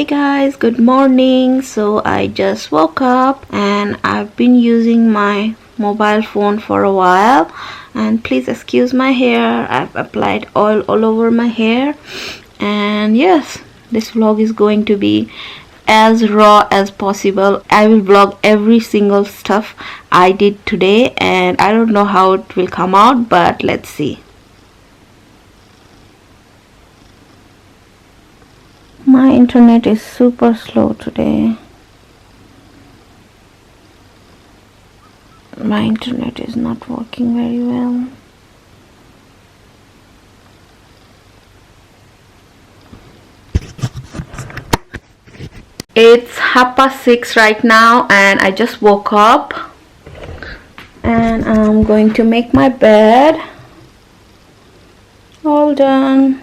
Hey guys, good morning. So I just woke up and I've been using my mobile phone for a while, and please excuse my hair. I've applied oil all over my hair, and yes, this vlog is going to be as raw as possible. I will vlog every single stuff I did today, and I don't know how it will come out, but let's see. My internet is super slow today. My internet is not working very well. It's 6:30 right now and I just woke up and I'm going to make my bed. All done.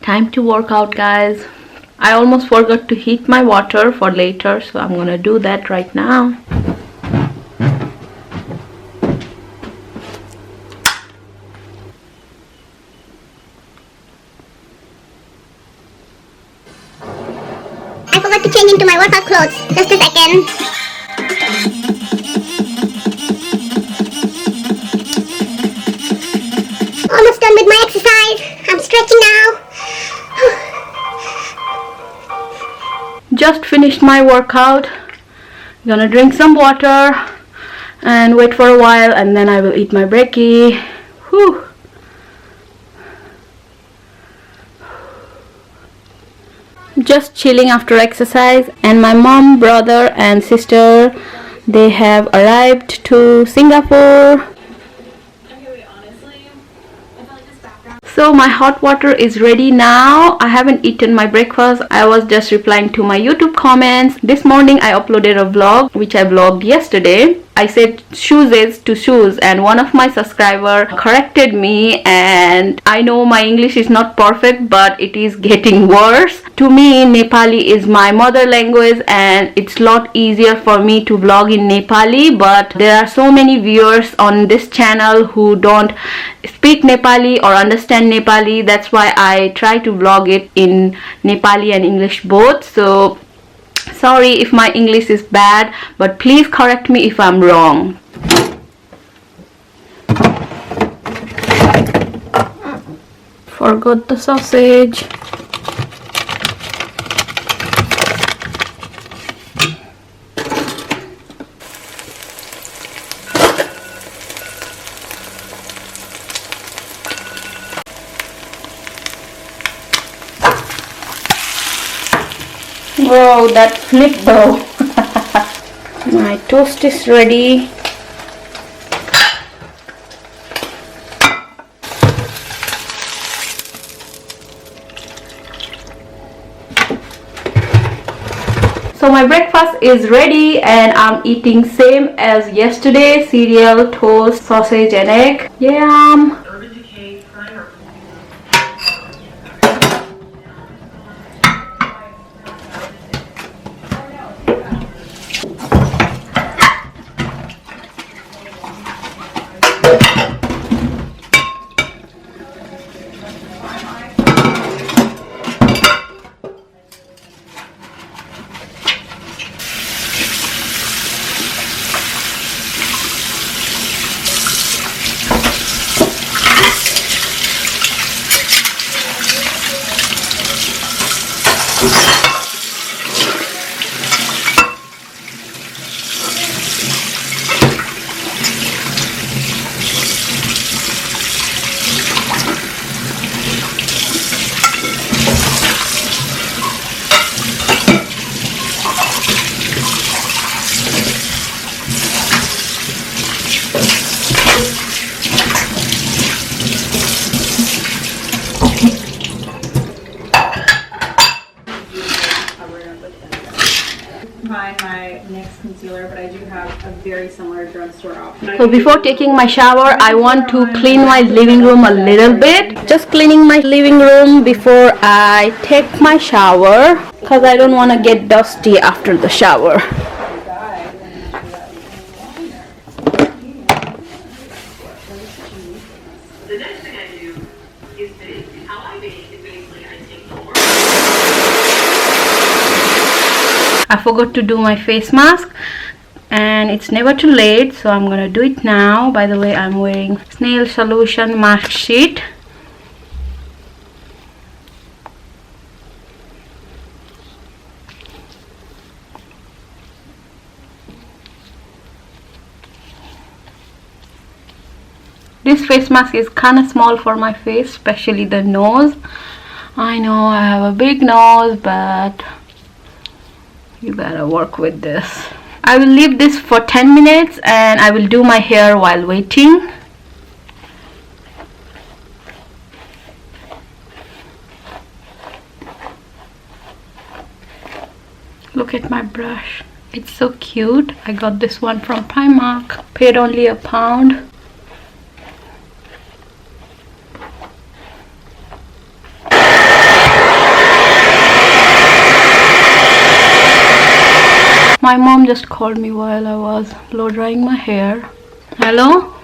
Time to work out, guys. I almost forgot to heat my water for later, so I'm gonna do that right now. I forgot to change into my workout clothes. Just a second. Almost done with my exercise. I'm stretching now. Just finished my workout. Gonna drink some water and wait for a while, and then I will eat my brekkie. Whew. Just chilling after exercise, and my mom, brother and sister, they have arrived to Singapore. So my hot water is ready now. I haven't eaten my breakfast. I was just replying to my YouTube comments. This morning I uploaded a vlog which I vlogged yesterday. I said shoes to shoes, and one of my subscribers corrected me, and I know my English is not perfect, but it is getting worse. To me, Nepali is my mother language and it's a lot easier for me to vlog in Nepali, but there are so many viewers on this channel who don't speak Nepali or understand Nepali. That's why I try to vlog it in Nepali and English both. So sorry if my English is bad, but please correct me if I'm wrong. Forgot the sausage. Whoa, that flipped though. My toast is ready. So my breakfast is ready and I'm eating same as yesterday, cereal, toast, sausage and egg. Yum! Find my NYX concealer, but I do have a very similar drugstore option. So before taking my shower, I want to clean my living room a little bit. Just cleaning my living room before I take my shower because I don't want to get dusty after the shower. The next thing I do is bake. How I bake is basically I take the work. I forgot to do my face mask and it's never too late, so I'm gonna do it now. By the way, I'm wearing Snail Solution mask sheet. This face mask is kind of small for my face, especially the nose. I know I have a big nose, but you gotta work with this. I will leave this for 10 minutes and I will do my hair while waiting. Look at my brush. It's so cute. I got this one from Primark. Paid only £1. My mom just called me while I was blow drying my hair. Hello?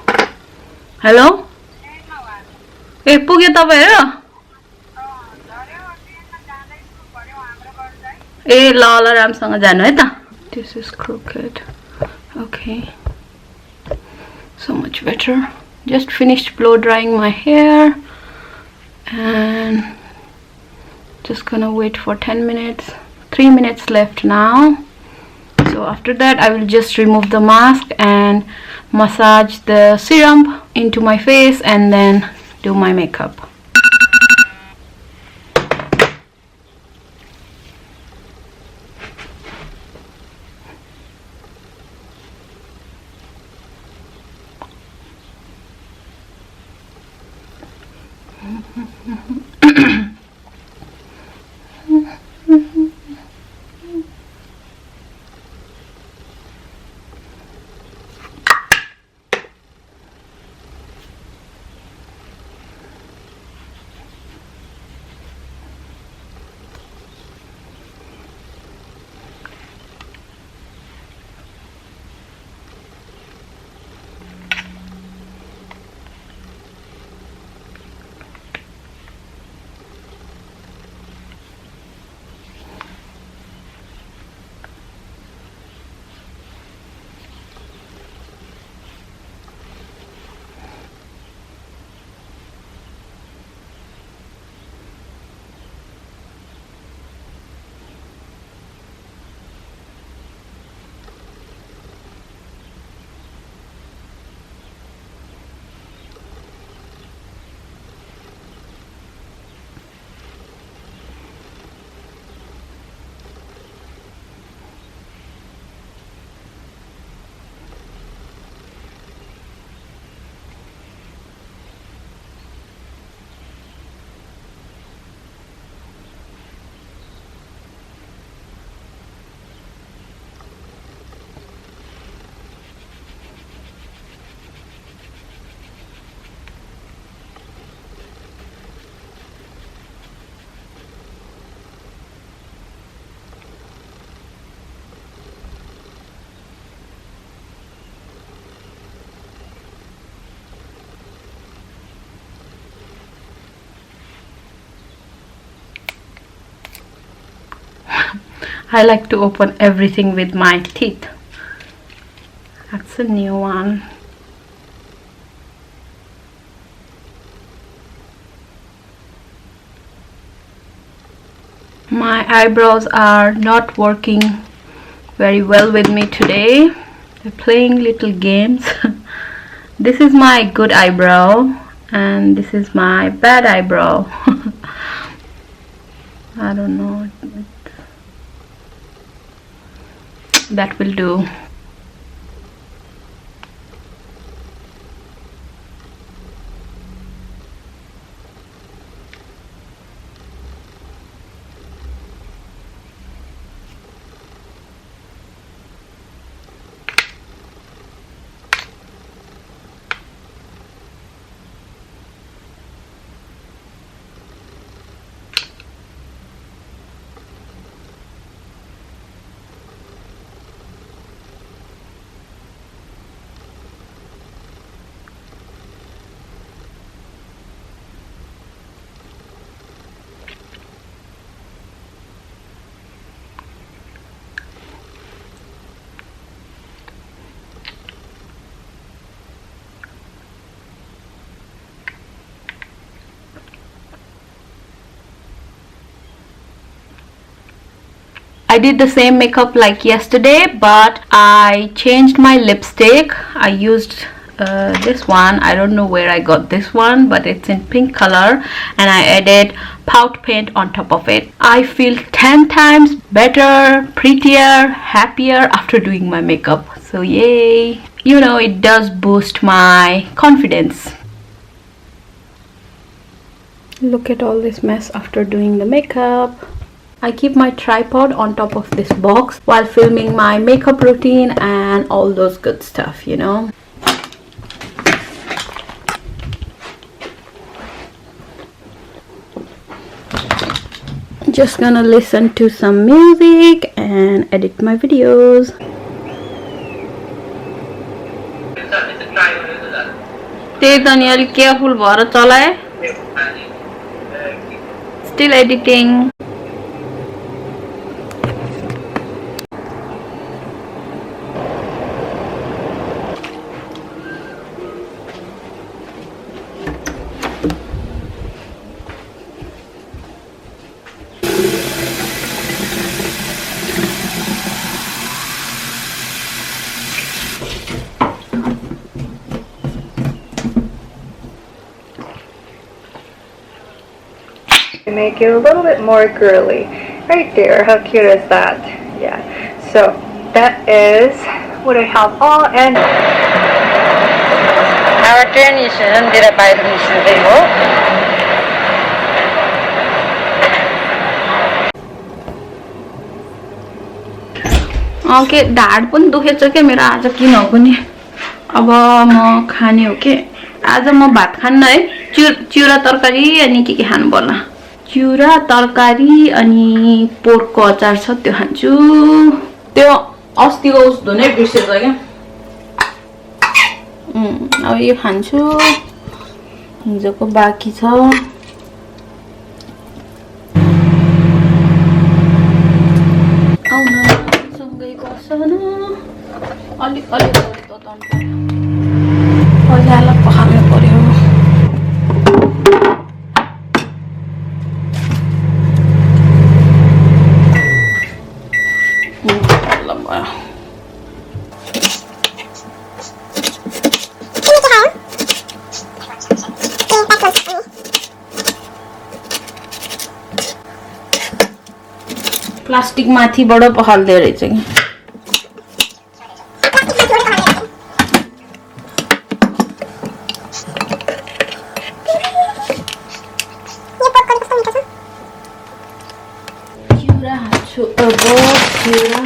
Hello? ए पुगे तपाईहरु? ए ल ल रामसँग जानु है त. This is crooked. Okay. So much better. Just finished blow drying my hair and just gonna wait for 10 minutes. 3 minutes left now. So after that I will just remove the mask and massage the serum into my face and then do my makeup. I like to open everything with my teeth. That's a new one. My eyebrows are not working very well with me today. They're playing little games. This is my good eyebrow and this is my bad eyebrow. I don't know. That will do. I did the same makeup like yesterday, but I changed my lipstick. I used this one. I don't know where I got this one, but it's in pink color, and I added pout paint on top of it. I feel 10 times better, prettier, happier after doing my makeup. So yay! You know, it does boost my confidence. Look at all this mess after doing the makeup. I keep my tripod on top of this box while filming my makeup routine and all those good stuff, you know. Just gonna listen to some music and edit my videos. Careful, still editing. To make it a little bit more girly. Right there, how cute is that? Yeah, so that is what I have on, and our transition did a by the okay ढाड पनि दुखेछ के मेरो आज किन हो पनि अब म खाने हो के आज म भात खान्न है चिउरा तरकारी अनि के खानु पर्ला चिउरा तरकारी अनि पोर्कको अचार छ त्यो खान्छु त्यो अस्तिको उस धुनै बिर्सेछ के अब यो खान्छु हिजोको बाँकी छ आउन सँगै बस्न अलि अलि त तन्प पैसालाई पखाल्नु पर्यो प्लास्टिक माथिबाट पखाल्दै रहेछ कि चिउरा हाल्छु अब चिउरा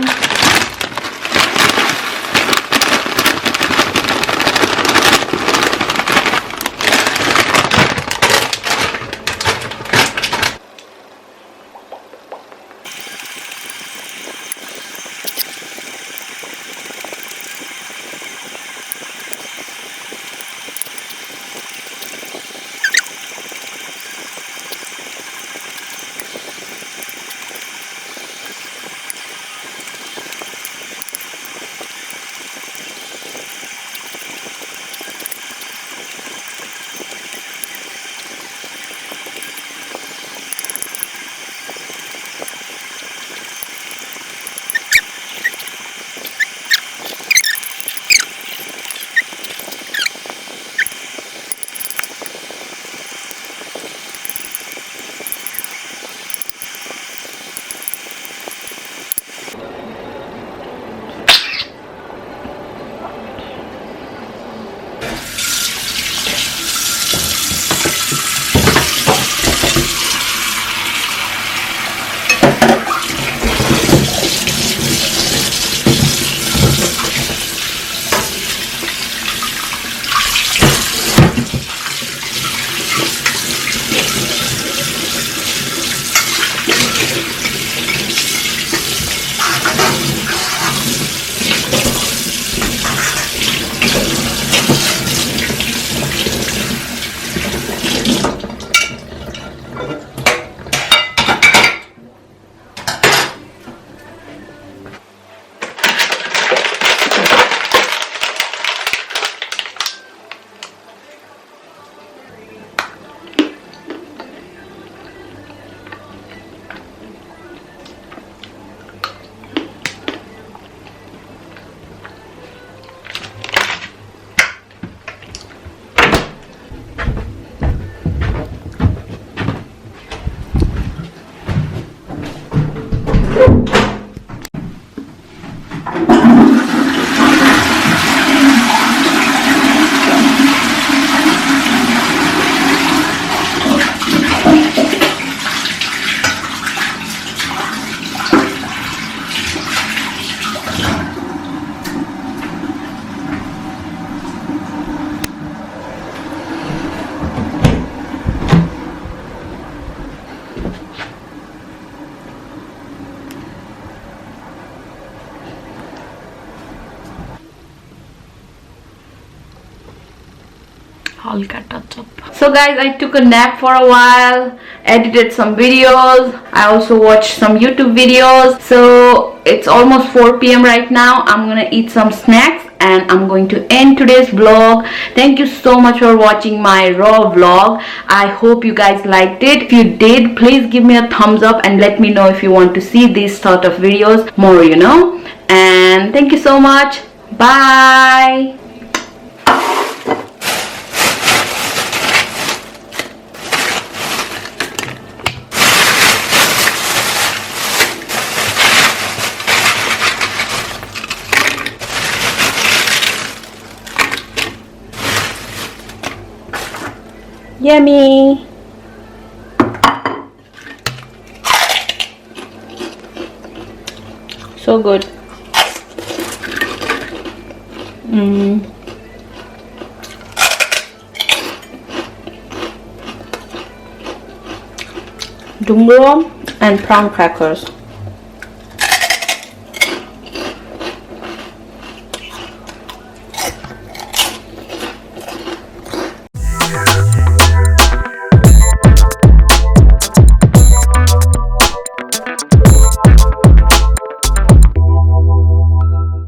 halka touch up. So guys, I took a nap for a while, edited some videos. I also watched some YouTube videos. So it's almost 4 p.m. right now. I'm gonna eat some snacks and I'm going to end today's vlog. Thank you so much for watching my raw vlog. I hope you guys liked it. If you did, please give me a thumbs up and let me know if you want to see these sort of videos more, you know. And thank you so much. Bye. Yummy. So good. Dumbo and prawn crackers.